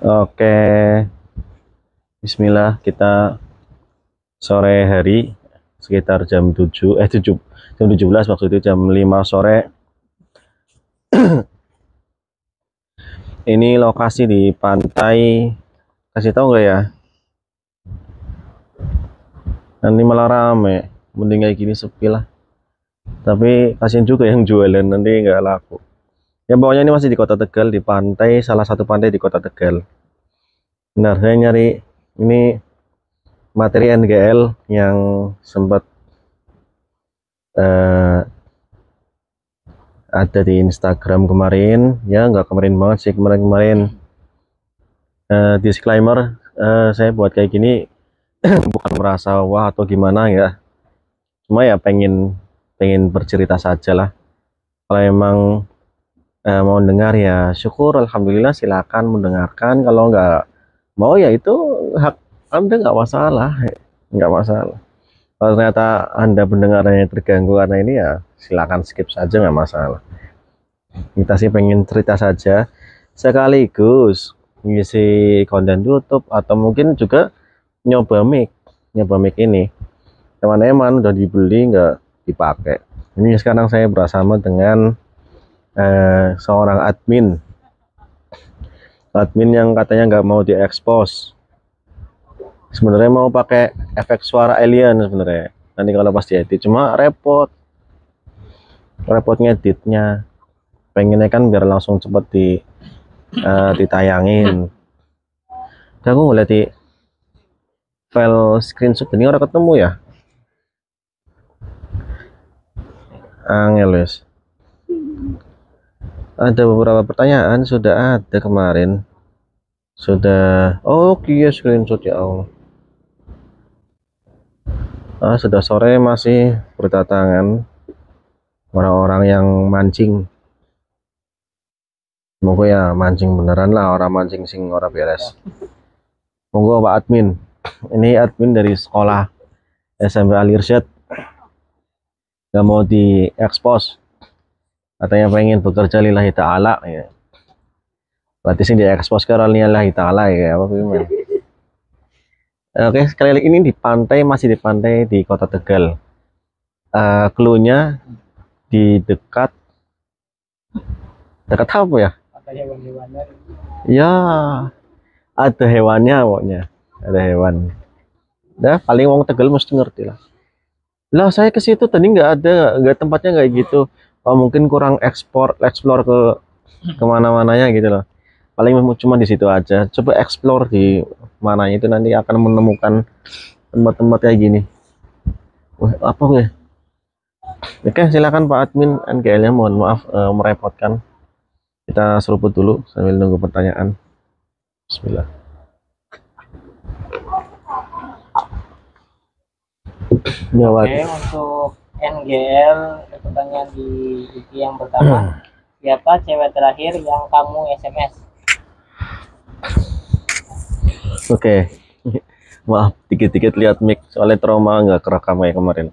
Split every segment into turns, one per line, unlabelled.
Oke, Bismillah, kita sore hari sekitar jam 17 maksudnya jam 5 sore. Ini lokasi di pantai, kasih tahu nggak ya? Nanti malah rame, mending kayak gini sepi lah. Tapi kasihan juga yang jualan, nanti nggak laku. Ya pokoknya ini masih di kota Tegal, di pantai, salah satu pantai di kota Tegal. Benar, saya nyari ini materi NGL yang sempat ada di Instagram kemarin, ya nggak kemarin banget sih, kemarin-kemarin. Disclaimer, saya buat kayak gini bukan merasa wah atau gimana ya, cuma ya pengen bercerita saja lah. Kalau emang mau dengar ya syukur, alhamdulillah, silakan mendengarkan. Kalau nggak mau ya itu hak Anda, nggak masalah, nggak masalah. Kalau ternyata Anda pendengarannya terganggu karena ini ya silakan skip saja, nggak masalah. Kita sih pengen cerita saja sekaligus ngisi konten YouTube atau mungkin juga nyoba mic ini. Teman-teman udah dibeli nggak dipakai. Ini sekarang saya bersama dengan seorang admin yang katanya nggak mau diekspos. Sebenarnya mau pakai efek suara alien sebenarnya. Nanti kalau pas diedit, cuma repot ngeditnya. Pengennya kan biar langsung cepet ditayangin. Aku ngeliat di file screenshot ini orang ketemu ya. Angel wes. Ada beberapa pertanyaan sudah ada kemarin. Sudah. Oh iya, screenshot ya Allah. Sudah sore masih berdatangan orang-orang yang mancing. Semoga ya mancing beneran lah, orang mancing sing orang beres. Monggo Pak Admin. Ini admin dari sekolah SMP Al Irsyad. Gak mau diekspos. Katanya pengen bekerja lillahi ta'ala ya. Berarti sih diekspos ke lillahi ta'ala ya, apa gimana? Oke, sekali lagi ini di pantai, masih di pantai di kota Tegal. Cluenya di dekat apa ya? Ya, ada hewannya pokoknya. Ada hewan. Dah paling wong Tegal mesti ngerti lah. Lah saya ke situ tadi nggak ada, nggak tempatnya nggak gitu. Oh, mungkin kurang explore ke kemana-mananya gitu loh. Paling cuma di situ aja. Coba explore di mananya itu, nanti akan menemukan tempat-tempat kayak gini. Wah, apa gue? Oke, silakan Pak Admin NGL-nya, mohon maaf merepotkan. Kita seruput dulu sambil nunggu pertanyaan. Bismillah.
Oke, untuk NGL pertanyaan di Wiki yang pertama, siapa cewek terakhir yang kamu SMS?
Oke. Maaf, dikit-dikit lihat mic soalnya trauma nggak kerekam ya kemarin.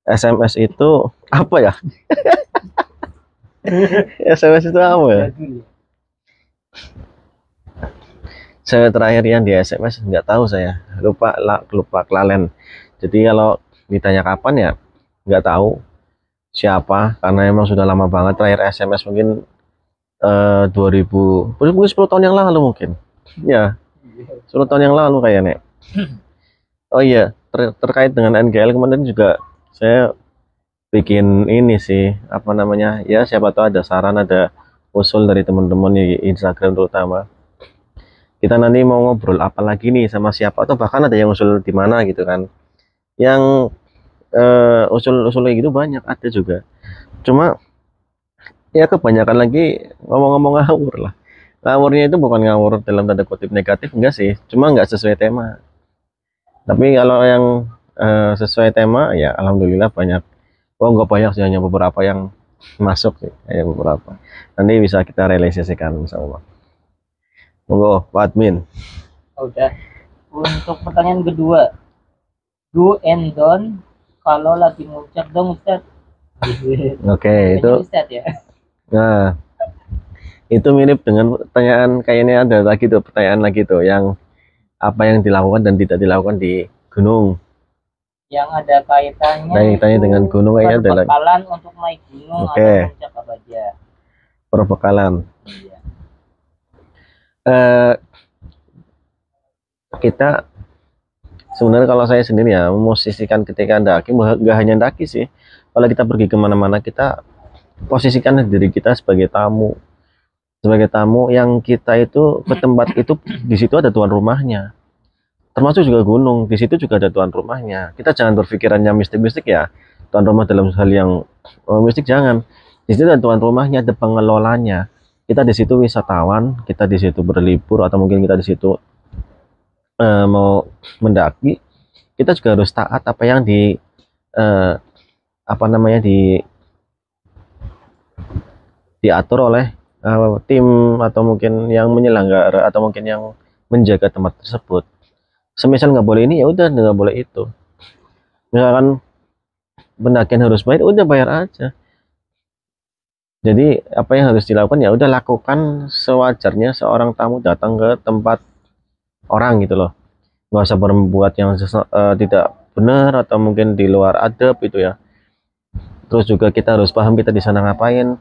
SMS itu apa ya? SMS itu apa ya? Saya terakhir yang di SMS nggak tahu, saya lupa kelalen. Jadi kalau ditanya kapan ya nggak tahu siapa, karena emang sudah lama banget. Terakhir SMS mungkin 2000, mungkin 10 tahun yang lalu mungkin. Ya, 10 tahun yang lalu kayaknya. Oh iya, terkait dengan NGL kemarin juga saya bikin ini sih, apa namanya, ya siapa tahu ada saran, ada usul dari teman-teman di Instagram terutama. Kita nanti mau ngobrol apa lagi nih sama siapa, atau bahkan ada yang usul di mana gitu kan. Yang usul-usul kayak gitu banyak ada juga. Cuma ya kebanyakan lagi ngomong-ngomong ngawur lah. Ngawurnya itu bukan ngawur dalam tanda kutip negatif, enggak sih, cuma nggak sesuai tema. Tapi kalau yang sesuai tema ya alhamdulillah banyak. Oh nggak banyak sih, hanya beberapa yang masuk sih, ya beberapa. Nanti bisa kita realisasikan insyaallah. Monggo Pak Admin.
Udah. Untuk pertanyaan kedua, do and don't kalau lagi ngucap dong Ustaz.
Oke, itu
Ustaz ya.
Nah, itu mirip dengan pertanyaan kayaknya ada lagi tuh pertanyaan lagi tuh yang apa yang dilakukan dan tidak dilakukan di gunung.
Yang ada kaitannya
Kaitannya
itu
dengan gunung kayaknya ada lagi.
perbekalan untuk naik gunung
Oke,
atau puncak apa aja.
perbekalan.
Iya.
Eh, kita sebenarnya kalau saya sendiri ya memosisikan ketika daki, nggak hanya daki sih. Kalau kita pergi kemana-mana kita posisikan diri kita sebagai tamu yang kita itu ke tempat itu, di situ ada tuan rumahnya. Termasuk juga gunung, di situ juga ada tuan rumahnya. Kita jangan berpikirannya mistik-mistik ya. Tuan rumah dalam hal yang mistik jangan. Di situ ada tuan rumahnya, ada pengelolanya. Kita di situ wisatawan, kita di situ berlibur atau mungkin kita di situ mau mendaki, kita juga harus taat apa yang eh, apa namanya diatur oleh tim atau mungkin yang menyelenggara atau mungkin yang menjaga tempat tersebut. Semisal nggak boleh ini ya udah nggak boleh itu. Misalkan pendakian harus bayar, udah bayar aja. Jadi apa yang harus dilakukan ya udah lakukan sewajarnya seorang tamu datang ke tempat orang gitu loh. Nggak usah berbuat yang tidak benar atau mungkin di luar adab itu ya. Terus juga kita harus paham kita di sana ngapain.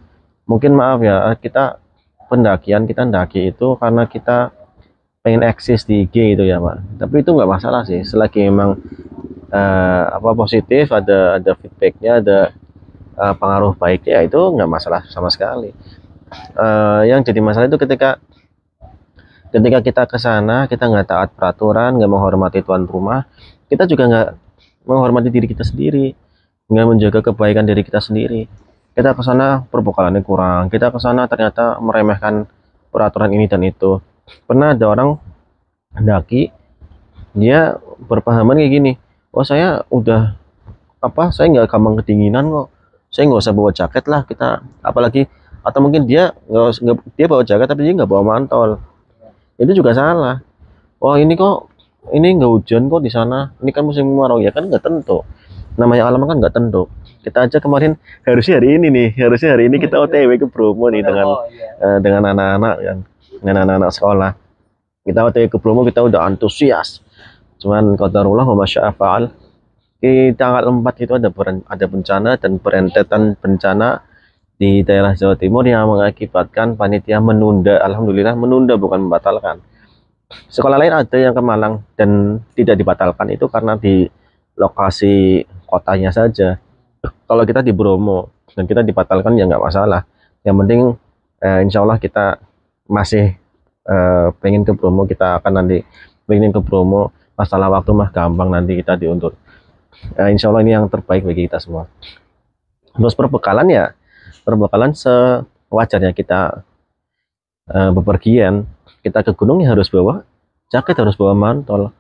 Mungkin maaf ya, kita pendakian kita ndaki itu karena kita pengen eksis di IG itu ya Pak. Tapi itu nggak masalah sih, selagi memang apa positif, ada feedbacknya, ada pengaruh baiknya, itu nggak masalah sama sekali. Yang jadi masalah itu ketika ketika kita ke sana kita nggak taat peraturan, nggak menghormati tuan rumah, kita juga nggak menghormati diri kita sendiri, nggak menjaga kebaikan diri kita sendiri. Kita ke sana perbekalannya kurang, kita ke sana ternyata meremehkan peraturan ini dan itu. Pernah ada orang daki, dia berpahaman kayak gini, oh saya udah apa, saya nggak gampang kedinginan kok, saya nggak usah bawa jaket lah kita, apalagi atau mungkin dia dia bawa jaket tapi dia nggak bawa mantol. Itu juga salah. Oh ini kok, ini nggak hujan kok di sana, ini kan musim kemarau, ya kan nggak tentu, namanya alam kan nggak tentu. Kita aja kemarin harusnya hari ini kita OTW ke Bromo nih dengan anak-anak kan, dengan anak-anak sekolah. Kita OTW ke Bromo, kita udah antusias, cuman qadarullah wa masya'a fa'al. Di tanggal 4 itu ada bencana dan berentetan bencana di daerah Jawa Timur yang mengakibatkan panitia menunda, alhamdulillah menunda bukan membatalkan. Sekolah lain ada yang ke Malang dan tidak dibatalkan, itu karena di lokasi kotanya saja. Kalau kita di Bromo dan kita dibatalkan ya nggak masalah. Yang penting insya Allah kita masih pengen ke Bromo, kita akan nanti pengen ke Bromo. Masalah waktu mah gampang, nanti kita diundur. Insya Allah ini yang terbaik bagi kita semua. Terus perbekalan ya, perbekalan sewajarnya kita bepergian. Kita ke gunung ya harus bawa jaket, harus bawa mantol.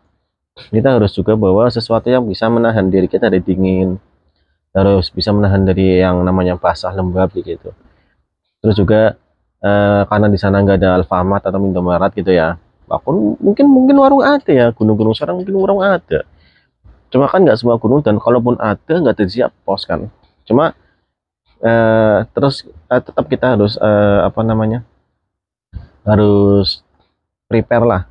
Kita harus juga bawa sesuatu yang bisa menahan diri kita dari dingin, harus bisa menahan dari yang namanya basah lembab gitu. Terus juga karena di sana nggak ada Alfamart atau Indomaret gitu ya, aku mungkin warung ada ya, gunung-gunung sekarang mungkin warung ada, cuma kan nggak semua gunung, dan kalaupun ada nggak tersiap pos kan. Cuma terus tetap kita harus apa namanya, harus prepare lah,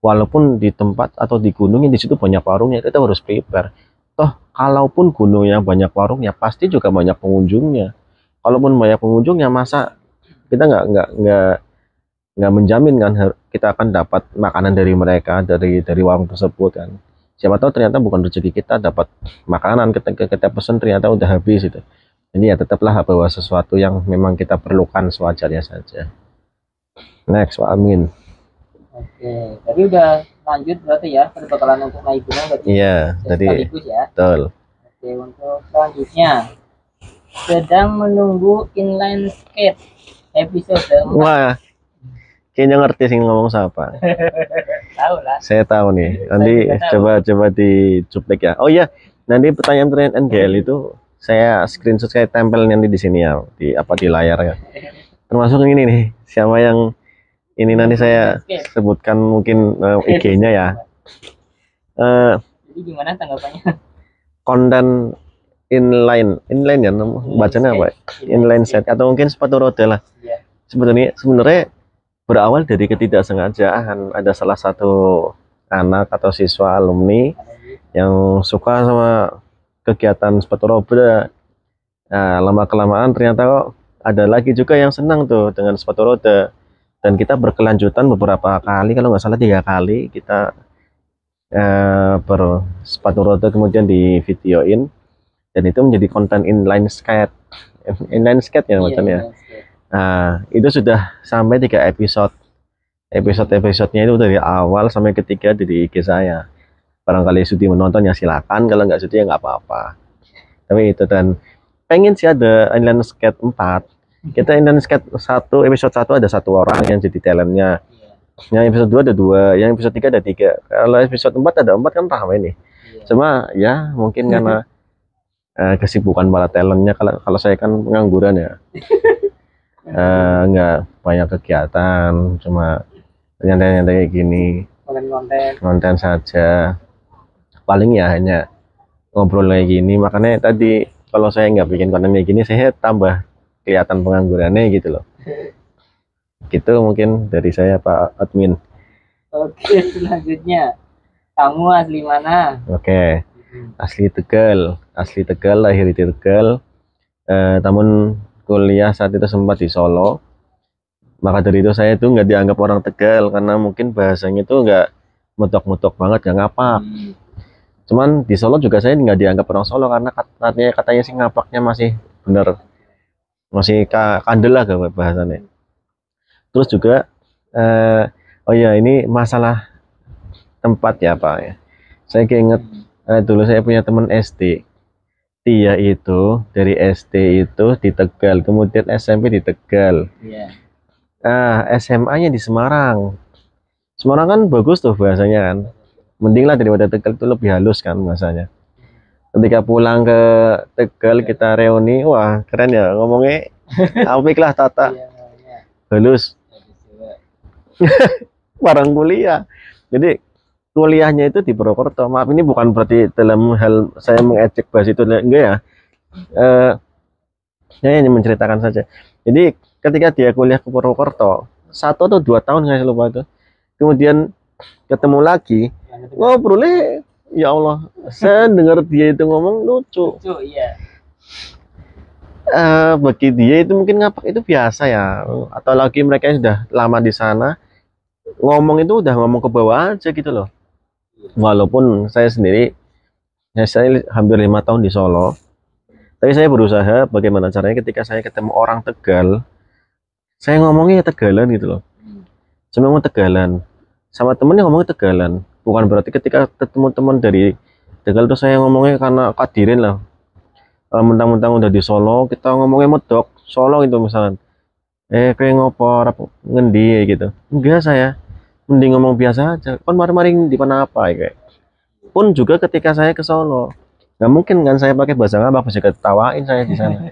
walaupun di tempat atau di gunung yang di situ banyak warungnya, kita harus prepare. Toh kalaupun gunungnya banyak warungnya pasti juga banyak pengunjungnya. Kalaupun banyak pengunjungnya, masa kita nggak menjamin kan kita akan dapat makanan dari mereka, dari warung tersebut kan. Siapa tahu ternyata bukan rezeki kita dapat makanan, ketika kita pesan ternyata udah habis itu. Jadi ya tetaplah bawa sesuatu yang memang kita perlukan sewajarnya saja. Next Pak Amin.
Oke, tadi udah lanjut berarti ya perbekalan untuk naik gunung berarti.
Iya, tadi
sekaligus ya.
betul.
Oke, untuk selanjutnya sedang menunggu inline skate episode 4.
Wah, kayaknya ngerti sih ngomong siapa.
Tahu lah.
Saya tahu nih. Nanti coba dicuplek ya. Oh iya, nanti pertanyaan NGL itu saya screenshot, saya tempel nanti di sini ya, di layar ya. Termasuk ini nih, siapa yang ini nanti saya sebutkan mungkin IG-nya ya.
Jadi gimana tanggapannya?
Konten inline ya bacanya apa? Inline skate atau mungkin sepatu roda lah.
Iya.
Sebenarnya berawal dari ketidaksengajaan. Ada salah satu anak atau siswa alumni yang suka sama kegiatan sepatu roda. Nah, lama kelamaan ternyata kok ada lagi juga yang senang tuh dengan sepatu roda, dan kita berkelanjutan beberapa kali, kalau nggak salah 3 kali kita bersepatu roda kemudian di videoin, dan itu menjadi konten inline skate ya macamnya. Nah, itu sudah sampai 3 episode. Episode-episodenya itu dari awal sampai ketiga di IG saya. Barangkali sudi menonton ya silakan, kalau nggak sudi ya nggak apa-apa. Tapi itu, dan pengen sih ada inline skate 4. Kita inline skate 1, episode 1 ada 1 orang yang jadi talentnya. Yang episode 2 ada 2, yang episode 3 ada 3. Kalau episode 4 ada 4 kan ramai nih. Cuma ya mungkin karena kesibukan para talentnya, kalau saya kan pengangguran ya. Nggak banyak kegiatan, cuma nyantai-nyantai kayak gini, konten saja, paling ya hanya ngobrol kayak gini. Makanya tadi kalau saya nggak bikin konten kayak gini, saya tambah kelihatan penganggurannya gitu loh. Gitu mungkin dari saya, Pak Admin.
Oke, selanjutnya kamu asli mana?
Oke, asli Tegal, lahir di Tegal, namun kuliah saat itu sempat di Solo. Maka dari itu saya itu nggak dianggap orang Tegal, karena mungkin bahasanya itu nggak mutok-mutok banget, nggak ngapak. Cuman di Solo juga saya nggak dianggap orang Solo, karena katanya sih ngapaknya masih bener, masih kandel lah bahasanya. Terus juga oh ya, ini masalah tempat ya Pak ya. Saya keinget dulu saya punya teman SD. Dia itu dari SD itu di Tegal, kemudian SMP di Tegal. SMA-nya di Semarang. Semarang kan bagus tuh bahasanya kan. Mending lah daripada Tegal, itu lebih halus kan bahasanya. Ketika pulang ke Tegal kita reuni, wah keren ya ngomongnya. Apik lah tata. Halus. Barang kuliah. Jadi kuliahnya itu di Purwokerto. Maaf, ini bukan berarti dalam hal saya mengejek bahas itu, enggak ya. Saya hanya menceritakan saja. Jadi ketika dia kuliah ke Purwokerto 1 atau 2 tahun, saya lupa itu. Kemudian ketemu lagi, ngobrolnya ya Allah, saya dengar dia itu ngomong lucu.
Iya.
Bagi dia itu mungkin ngapak itu biasa ya, atau lagi mereka yang sudah lama di sana, ngomong itu udah ngomong ke bawah aja gitu loh. Walaupun saya sendiri, ya saya hampir 5 tahun di Solo, tapi saya berusaha bagaimana caranya ketika saya ketemu orang Tegal, saya ngomongnya Tegalan gitu loh. Cuma ngomong Tegalan, sama temennya ngomongnya Tegalan. Bukan berarti ketika ketemu teman dari Tegal tuh saya ngomongnya karena kadirin lah. Mentang-mentang udah di Solo, kita ngomongnya medok Solo gitu misalkan. Kayak ngopor apa ngendi gitu. Enggak, saya mending ngomong biasa aja. Kon mari-mari di mana apa kayak. Pun juga ketika saya ke Solo, nggak mungkin kan saya pakai bahasa ngapak, bisa ketawain saya di sana.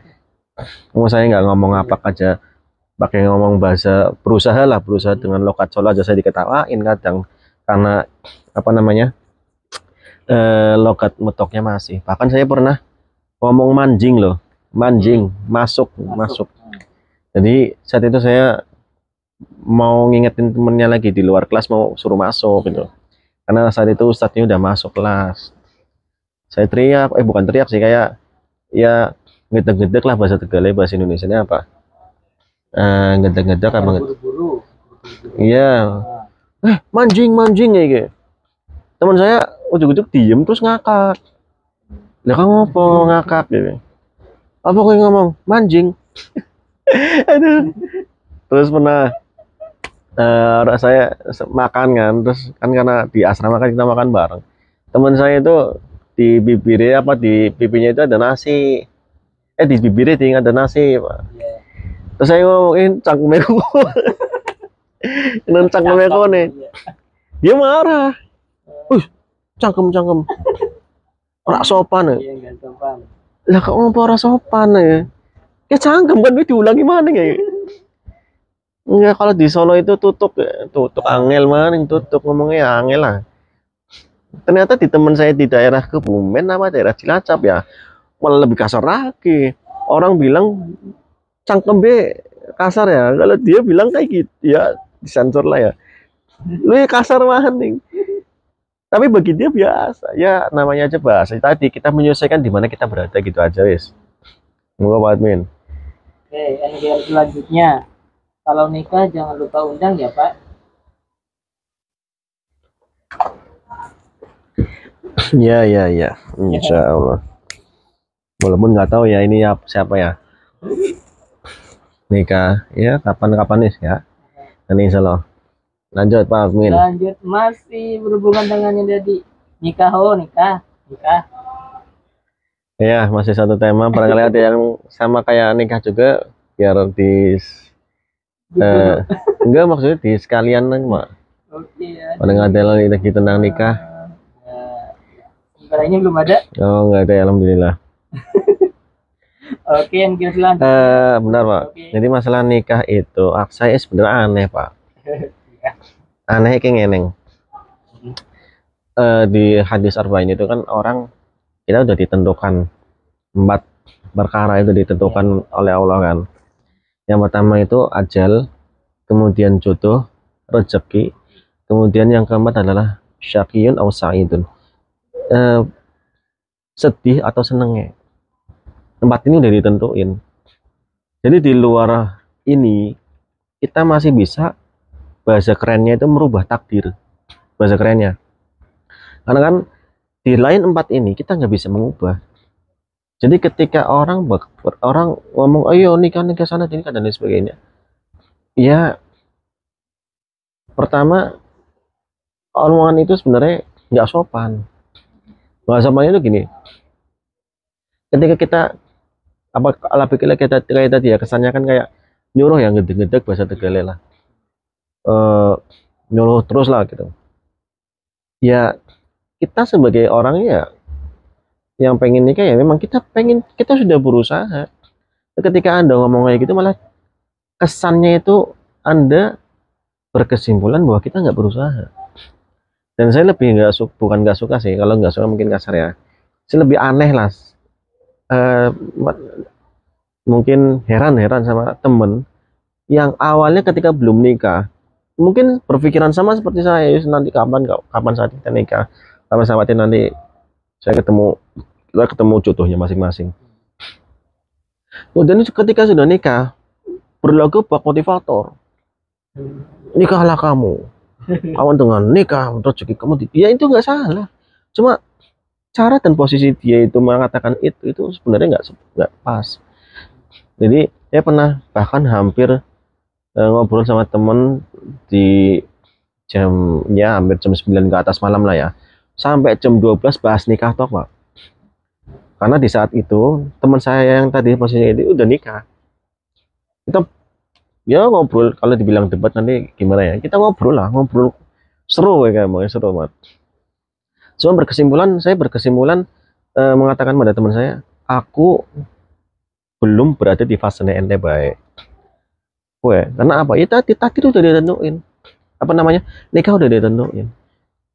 Saya nggak ngomong ngapak aja, pakai ngomong bahasa, berusaha dengan lokat Solo aja saya diketawain kadang, karena apa namanya, lokat metoknya masih. Bahkan saya pernah ngomong manjing loh, masuk. Jadi saat itu saya mau ngingetin temennya lagi di luar kelas, mau suruh masuk gitu, karena saat itu ustadznya udah masuk kelas. Saya teriak, bukan teriak sih, kayak ya ngedek-ngedek lah bahasa Tegalnya, bahasa Indonesianya apa, ngedek-ngedek apa gitu. Iya, manjing ya gitu. Teman saya ujuk-ujuk diem terus ngakak. Lah kamu apa ngakak gitu? Apa kau ngomong manjing? Aduh. Terus pernah saya makan kan, terus kan karena di asrama kan kita makan bareng. Teman saya itu di bibirnya apa di pipinya itu ada nasi. Di bibirnya tinggal ada nasi, Pak. Terus saya ngomongin cangkemku. Nang cangkemku nih. Dia marah. Cangkem. Ora sopan ya. Lah kok ngomong ora sopan ya? Ya cangkem kan diulangi mana ya? Enggak, kalau di Solo itu tutup angel maning, tutup ngomongnya angel lah. Ternyata di teman saya di daerah Kebumen apa daerah Cilacap ya, malah lebih kasar lagi. Orang bilang cangkembe kasar ya, kalau dia bilang kayak gitu ya disensor lah ya. Lu ya kasar banget nih. Tapi bagi dia biasa. Ya namanya aja bahasa. Tadi kita menyelesaikan di mana kita berada gitu aja, wis. Enggak Pak Admin.
Oke, NGL selanjutnya. Kalau nikah jangan lupa undang ya Pak.
Ya, ya, ya. Insya Allah. Walaupun nggak tahu ya ini ya siapa ya. Nikah. Ya, kapan-kapan nih ya. Nanti insya Allah. Lanjut Pak Admin.
Lanjut, masih berhubungan dengan yang tadi. Nikah, oh nikah. Nikah.
Ya, masih satu tema. Barangkali ada yang sama kayak nikah juga. Biar di... enggak maksudnya di sekalian Mak.
Oke ya.
Pada nggak ada lagi tentang nikah.
Sebentar ini belum ada.
Oh, nggak ada, alhamdulillah.
Oke, NGL selanjutnya.
Benar Pak.
Oke.
Jadi masalah nikah itu, saya sebenarnya aneh Pak. Aneh kayak ngeneng. Di hadis arba'in itu kan orang kita udah ditentukan 4 perkara itu ditentukan oleh Allah kan. Yang pertama itu ajal, kemudian jodoh, rezeki, kemudian yang keempat adalah syaqiyun aw sa'idun. Sedih atau senengnya. 4 ini udah ditentuin. Jadi di luar ini kita masih bisa, bahasa kerennya itu merubah takdir. Bahasa kerennya. Karena kan di lain 4 ini kita nggak bisa mengubah. Jadi ketika orang ngomong ayo nikah sana ini dan lain sebagainya, ya pertama omongan itu sebenarnya nggak sopan. Nggak sopannya itu gini, ketika kita ala pikirnya kita kayak tadi ya, kesannya kan kayak nyuruh yang ngedek-ngedek bahasa Tegale lah, nyuruh terus lah gitu. Ya kita sebagai orang ya yang pengen nikah ya memang kita sudah berusaha. Ketika Anda ngomong kayak gitu malah kesannya itu Anda berkesimpulan bahwa kita nggak berusaha. Dan saya lebih bukan nggak suka sih, kalau nggak suka mungkin kasar ya, saya lebih aneh lah, mungkin heran sama temen yang awalnya ketika belum nikah mungkin berpikiran sama seperti saya, nanti kapan saat kita nikah, kapan saatnya nanti saya kita ketemu jodohnya masing-masing. Dan ketika sudah nikah berlagu bak motivator, nikahlah kamu dengan nikah rezeki kamu. Ya itu nggak salah, cuma cara dan posisi dia itu mengatakan itu sebenarnya nggak pas. Jadi saya pernah bahkan hampir ngobrol sama temen di hampir jam 9 ke atas malam lah ya, sampai jam 12 bahas nikah toh Pak. Karena di saat itu teman saya yang tadi posisinya itu udah nikah. Kita ya ngobrol, kalau dibilang debat nanti gimana ya, kita ngobrol seru ya, kayak seru banget. Cuma saya berkesimpulan mengatakan pada teman saya, aku belum berada di fase ente baik. Karena apa? Ya tadi itu udah ditentuin. Apa namanya? Nikah udah ditentuin.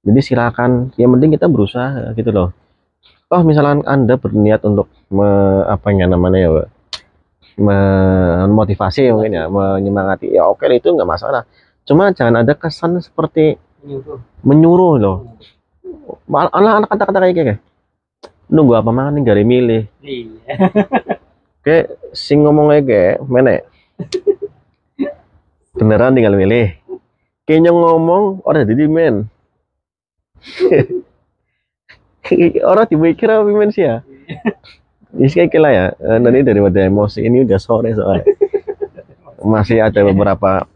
Jadi silakan, yang penting kita berusaha gitu loh. Oh misalkan Anda berniat untuk memotivasi mungkin ya, menyemangati, ya oke itu nggak masalah. Cuma jangan ada kesan seperti menyuruh loh. Anak kata-kata kayak gini, nunggu apa mana nih gak milih. Kayak sing ngomongnya kayak mana? Beneran tinggal milih. Kayaknya ngomong orang jadi men. Orang dimikir apa men sih ya? Ini kayak lah ya. Nanti daripada emosi, ini udah sore soalnya. Masih ada beberapa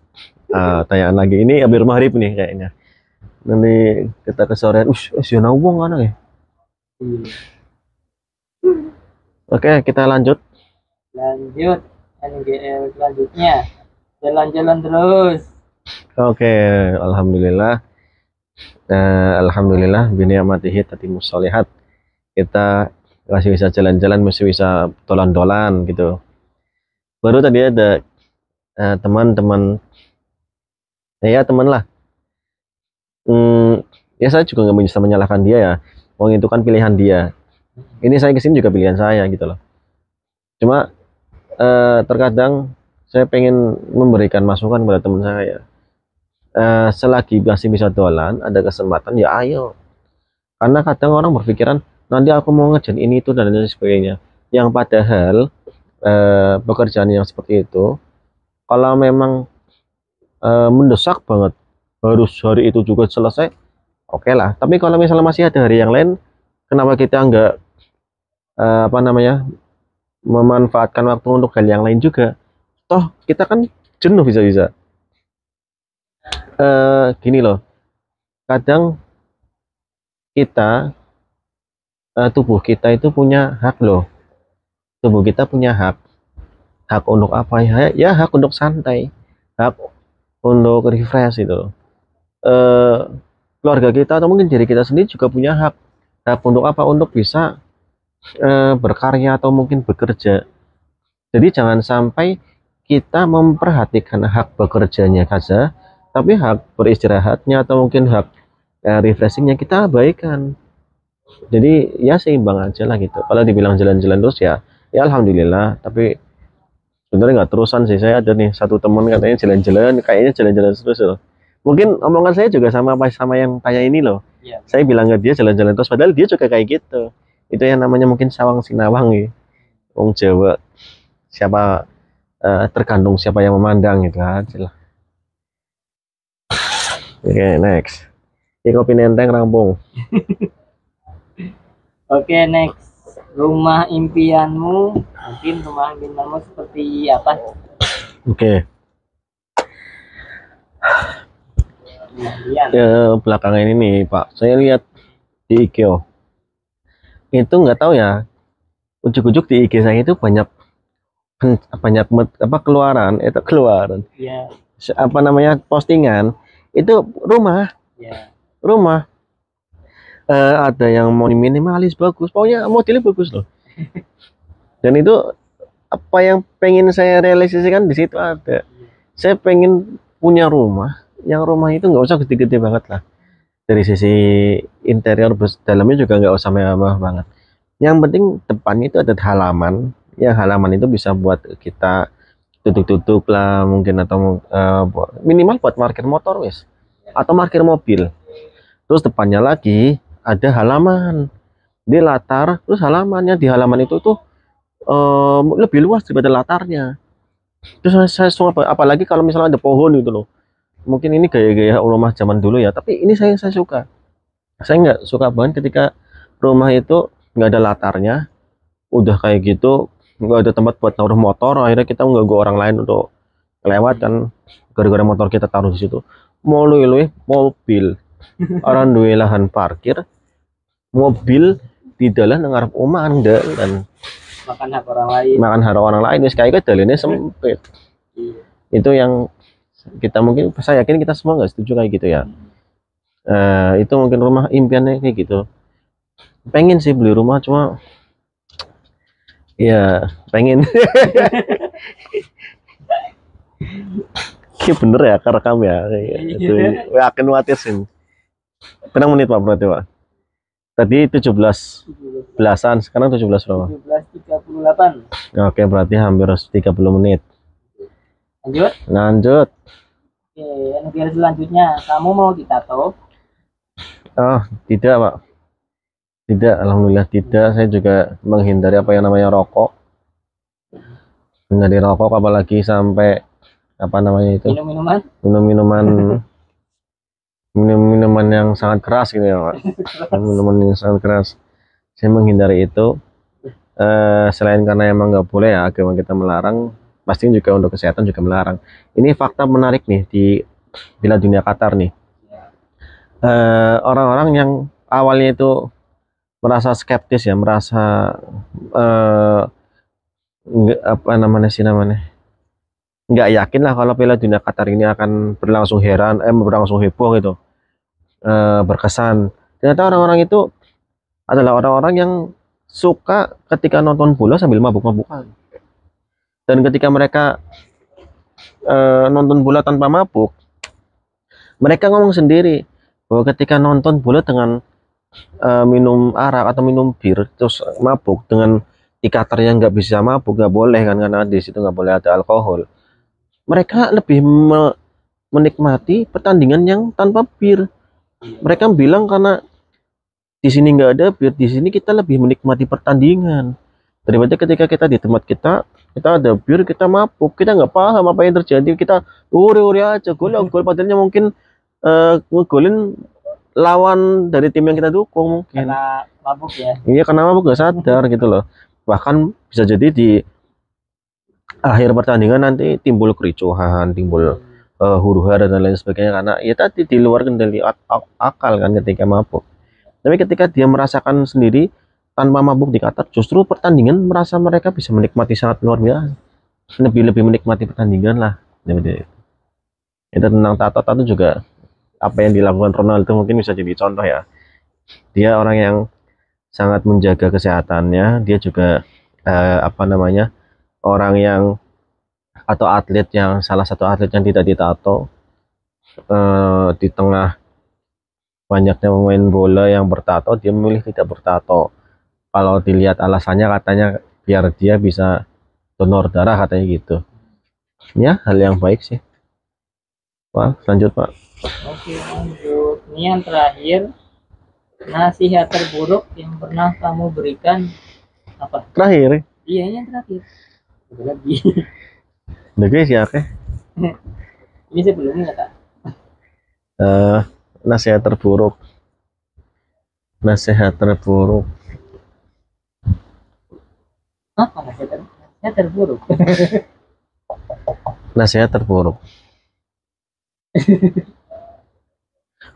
tanyaan lagi. Ini hampir maghrib nih kayaknya. Nanti kita kesorean. Usia wong kan ya. Oke, kita lanjut.
NGL selanjutnya. Jalan-jalan terus.
Oke, alhamdulillah. Alhamdulillah bini'amatihi tatimus sholihat. Kita masih bisa jalan-jalan, masih bisa dolan-dolan gitu. Baru tadi ada teman-teman, ya teman lah. Ya saya juga nggak bisa menyalahkan dia ya. Wong itu kan pilihan dia. Ini saya kesini juga pilihan saya gitu loh. Cuma terkadang saya pengen memberikan masukan kepada teman saya. Selagi masih bisa dolan, ada kesempatan ya ayo. Karena kadang orang berpikiran nanti aku mau ngerjain ini itu dan lain sebagainya. Yang padahal pekerjaan yang seperti itu, kalau memang mendesak banget harus hari itu juga selesai, oke lah. Tapi kalau misalnya masih ada hari yang lain, kenapa kita nggak apa namanya memanfaatkan waktu untuk hal yang lain juga? Toh kita kan jenuh bisa-bisa. Gini loh, kadang kita tubuh kita itu punya hak loh. Tubuh kita punya hak. Hak untuk apa ya? Ya hak untuk santai, hak untuk refresh itu loh. Eh, Keluarga kita atau mungkin diri kita sendiri juga punya hak. Hak untuk apa? Untuk bisa berkarya atau mungkin bekerja. Jadi jangan sampai kita memperhatikan hak bekerjanya saja, tapi hak beristirahatnya atau mungkin hak refreshingnya kita abaikan. Jadi ya seimbang aja lah gitu. Kalau dibilang jalan-jalan terus ya, ya alhamdulillah. Tapi sebenarnya nggak terusan sih. Saya ada nih satu teman katanya jalan-jalan, kayaknya jalan-jalan terus loh. Mungkin omongan saya juga sama sama yang kayak ini loh.
Iya.
Saya bilang ke dia jalan-jalan terus, padahal dia juga kayak gitu. Itu yang namanya mungkin sawang sinawang ya. Wong Jawa siapa tergantung siapa yang memandang gitu aja lah. Oke, next. Ini kopi nenteng rampung.
Oke, next. Rumah impianmu, mungkin rumah impianmu seperti apa?
Oke.
Impian.
Ya, belakangan ini nih Pak, saya lihat di IG itu nggak tahu ya, ujuk-ujuk di IG saya itu banyak banyak apa keluaran
Iya,
apa namanya postingan itu rumah
iya.
rumah ada yang mau minimalis bagus, pokoknya modelnya bagus loh. Dan itu apa yang pengen saya realisasikan di situ ada. Saya pengen punya rumah, yang rumah itu nggak usah gede-gede banget lah. Dari sisi interior, dalamnya juga nggak usah mewah banget. Yang penting depannya itu ada halaman. Yang halaman itu bisa buat kita duduk-duduk lah mungkin, atau minimal buat parkir motor wes, atau parkir mobil. Terus depannya lagi ada halaman di latar, terus halamannya di halaman itu tuh lebih luas daripada latarnya. Terus saya suka, apalagi kalau misalnya ada pohon gitu loh. Mungkin ini gaya-gaya rumah zaman dulu ya, tapi ini saya suka. Saya nggak suka banget ketika rumah itu nggak ada latarnya, udah kayak gitu, nggak ada tempat buat naruh motor, akhirnya kita mengganggu orang lain untuk lewat kan, gara-gara motor kita taruh di situ. Mau luwe mobil, orang duwe lahan parkir, mobil di dalam ngarep omah anda dan
Makan hak orang lain.
makan hara orang lain, wis kayak dalannya sempit.
Iya.
Itu yang kita mungkin, saya yakin kita semua nggak setuju kayak gitu ya. Itu mungkin rumah impiannya kayak gitu. Pengen sih beli rumah, cuma ya pengen. Ini bener ya kerekam ya. Itu yakin watir sih. Berapa menit Pak berarti Pak? Tadi 17 belasan, sekarang 17 berapa?
17.38.
Oke, berarti hampir 30 menit.
Lanjut.
Lanjut.
Oke, yang selanjutnya, kamu mau ditato?
Oh, tidak Pak. Tidak, alhamdulillah tidak. Saya juga menghindari apa yang namanya rokok. Menghindari rokok, apalagi sampai apa namanya itu?
Minum-minuman?
Minum-minuman yang sangat keras gitu ya Pak. Minuman yang sangat keras. Saya menghindari itu. Selain karena emang nggak boleh ya, agama kita melarang, pasti juga untuk kesehatan juga melarang. Ini fakta menarik nih di Piala Dunia Qatar nih. Orang-orang yang awalnya itu merasa skeptis ya, merasa apa namanya nggak yakin lah kalau Piala Dunia Qatar ini akan berlangsung berlangsung heboh gitu, berkesan. Ternyata orang-orang itu adalah orang-orang yang suka ketika nonton bola sambil mabuk-mabukan. Dan ketika mereka nonton bola tanpa mabuk, mereka ngomong sendiri bahwa ketika nonton bola dengan minum arak atau minum bir terus mabuk dengan dikater yang nggak bisa mabuk, nggak boleh kan, karena di situ nggak boleh ada alkohol. Mereka lebih menikmati pertandingan yang tanpa bir. Mereka bilang karena di sini nggak ada bir, di sini kita lebih menikmati pertandingan daripada ketika kita di tempat kita ada bir, kita mabuk, kita nggak paham apa yang terjadi, kita uri-uri aja, gol ya gol, padahalnya mungkin ngegolin lawan dari tim yang kita dukung mungkin.
Karena mabuk ya.
Iya, karena mabuk nggak sadar gitu loh. Bahkan bisa jadi di akhir pertandingan nanti timbul kericuhan, timbul huru-hara dan lain sebagainya, karena ya tadi di luar kendali akal kan ketika mabuk. Tapi ketika dia merasakan sendiri tanpa mabuk di Qatar, justru pertandingan merasa mereka bisa menikmati sangat luar biasa, lebih menikmati pertandingan lah. Itu tentang tato juga, apa yang dilakukan Ronaldo mungkin bisa jadi contoh ya. Dia orang yang sangat menjaga kesehatannya, dia juga apa namanya, orang yang atau atlet yang salah satu atlet yang tidak ditato. Di tengah banyaknya pemain bola yang bertato, dia memilih tidak bertato. Kalau dilihat alasannya katanya biar dia bisa donor darah katanya gitu. Ya, hal yang baik sih. Pak, lanjut Pak.
Oke, lanjut. Ini yang terakhir, nasihat terburuk yang pernah kamu berikan apa?
Terakhir.
Iya, ini yang terakhir. Lagi.
Udah guys ya, oke.
Ini sebelumnya kak.
Nasihat terburuk. Nasihat terburuk.
Apa nasihat terburuk?
Nasihat terburuk.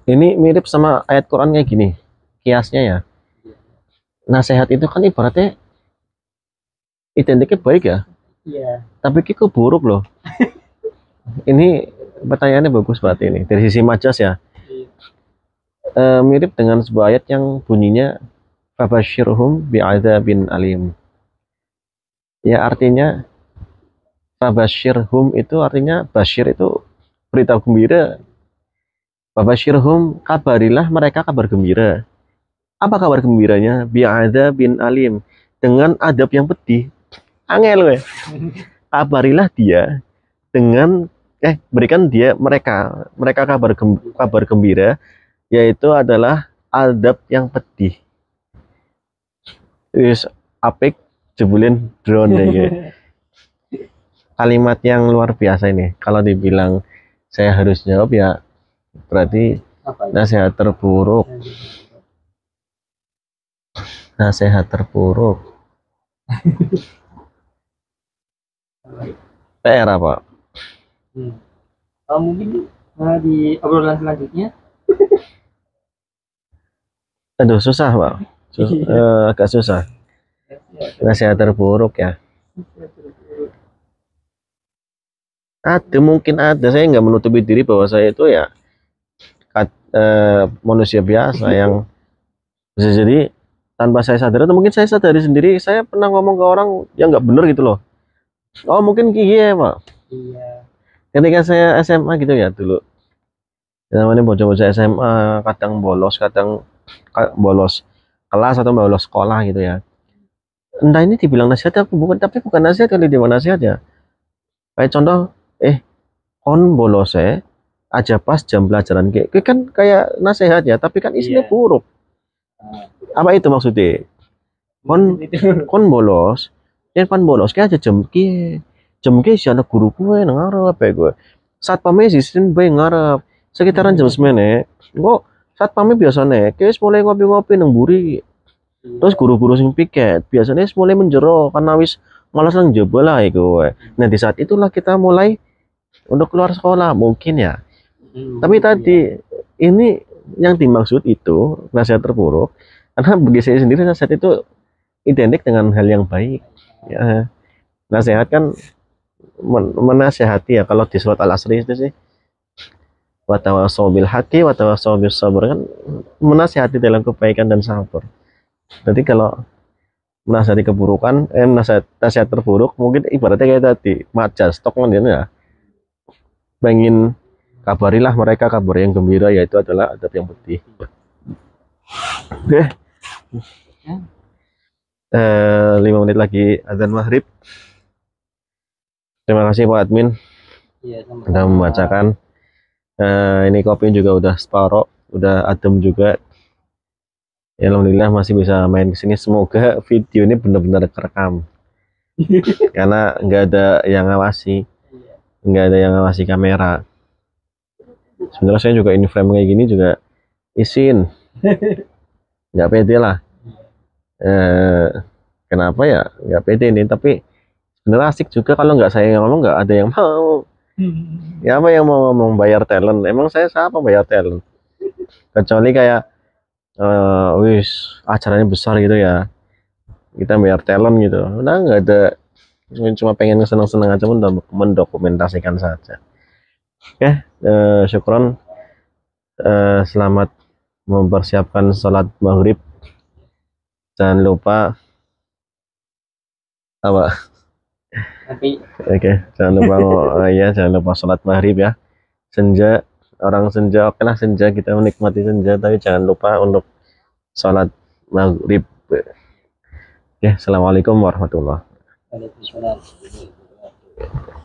Ini mirip sama ayat Quran kayak gini. Kiasnya ya. Nasihat itu kan ibaratnya identiknya baik ya.
Iya.
Tapi kok buruk loh. Ini pertanyaannya bagus banget ini. Dari sisi majas ya. Mirip dengan sebuah ayat yang bunyinya fabashirhum bi'adzabin alim. Ya artinya fabashirhum itu artinya basyir itu berita gembira. Fabashirhum, kabarilah mereka kabar gembira. Apa kabar gembiranya? Bi'adzabin alim, dengan adab yang pedih. Angel weh. Kabarilah dia dengan berikan dia mereka kabar gembira, yaitu adalah adab yang pedih. Wis apik jebulin drone ya. Kalimat yang luar biasa ini. Kalau dibilang saya harus jawab ya berarti nasihat terburuk. Nasihat terburuk. PR apa?
Mungkin di obrolan selanjutnya.
Aduh susah Pak. Agak susah. Nasihat terburuk ya. Ada, mungkin ada. Saya nggak menutupi diri bahwa saya itu ya manusia biasa yang bisa jadi tanpa saya sadar, atau mungkin saya sadari sendiri, saya pernah ngomong ke orang yang nggak bener gitu loh. Oh mungkin iya Pak.
Iya.
Ketika saya SMA gitu ya dulu, namanya bocah-bocah SMA, kadang bolos bolos kelas atau bolos sekolah gitu ya. Entah ini dibilang nasihat apa bukan, tapi bukan nasihat kali, dia nasihat ya. Kayak contoh, kon bolos aja pas jam pelajaran, kayak kan kayak nasihat ya, tapi kan isinya buruk. Apa itu maksudnya? Kon bolos, pan bolos kayak aja jam si anak guru gue ngarep ya gue. Saat pamnya sisin bae ngarep sekitaran jam 9 kok saat pamnya biasanya kayak mulai ngopi-ngopi nang buri. Terus guru-guru sing piket biasanya mulai menjero karena wis malas nang jaba lah ya gue. Nah di saat itulah kita mulai untuk keluar sekolah mungkin ya. Tapi tadi ini yang dimaksud itu nasihat terburuk, karena bagi saya sendiri nasihat itu identik dengan hal yang baik ya. Nasihat kan menasehati ya, kalau di surat Al-Asr itu sih watawasau bil haqqi watawasau bis sabr, kan menasehati dalam kebaikan dan sabar. Jadi kalau menasehati keburukan, nasihat terburuk mungkin ibaratnya kayak tadi majas stok ya, pengen kabarilah mereka kabar yang gembira, yaitu adalah adab yang pedih. Oke. 5 menit lagi azan maghrib. Terima kasih Pak Admin
Iya,
sudah membacakan. Ini kopi juga udah separoh, udah adem juga. Ya, alhamdulillah masih bisa main ke sini. Semoga video ini benar-benar kerekam. Karena nggak ada yang ngawasi, nggak ada yang ngawasi kamera. Sebenarnya saya juga in frame kayak gini juga izin, nggak pede lah. Kenapa ya nggak pede ini? Tapi sebenarnya asik juga kalau nggak saya yang ngomong, nggak ada yang mau. Ya apa yang mau ngomong, bayar talent? Emang saya siapa bayar talent? Kecuali kayak wis acaranya besar gitu ya, kita bayar talent gitu. Udah nggak ada, cuma pengen seneng-seneng aja, mendokumentasikan saja. Oke, syukron. Selamat mempersiapkan sholat maghrib. Jangan lupa apa?
Nanti
Oke, jangan lupa ya, jangan lupa sholat maghrib ya. Senja, orang senja, oke lah senja, kita menikmati senja, tapi jangan lupa untuk sholat maghrib. Oke, assalamualaikum warahmatullahi wabarakatuh.
ada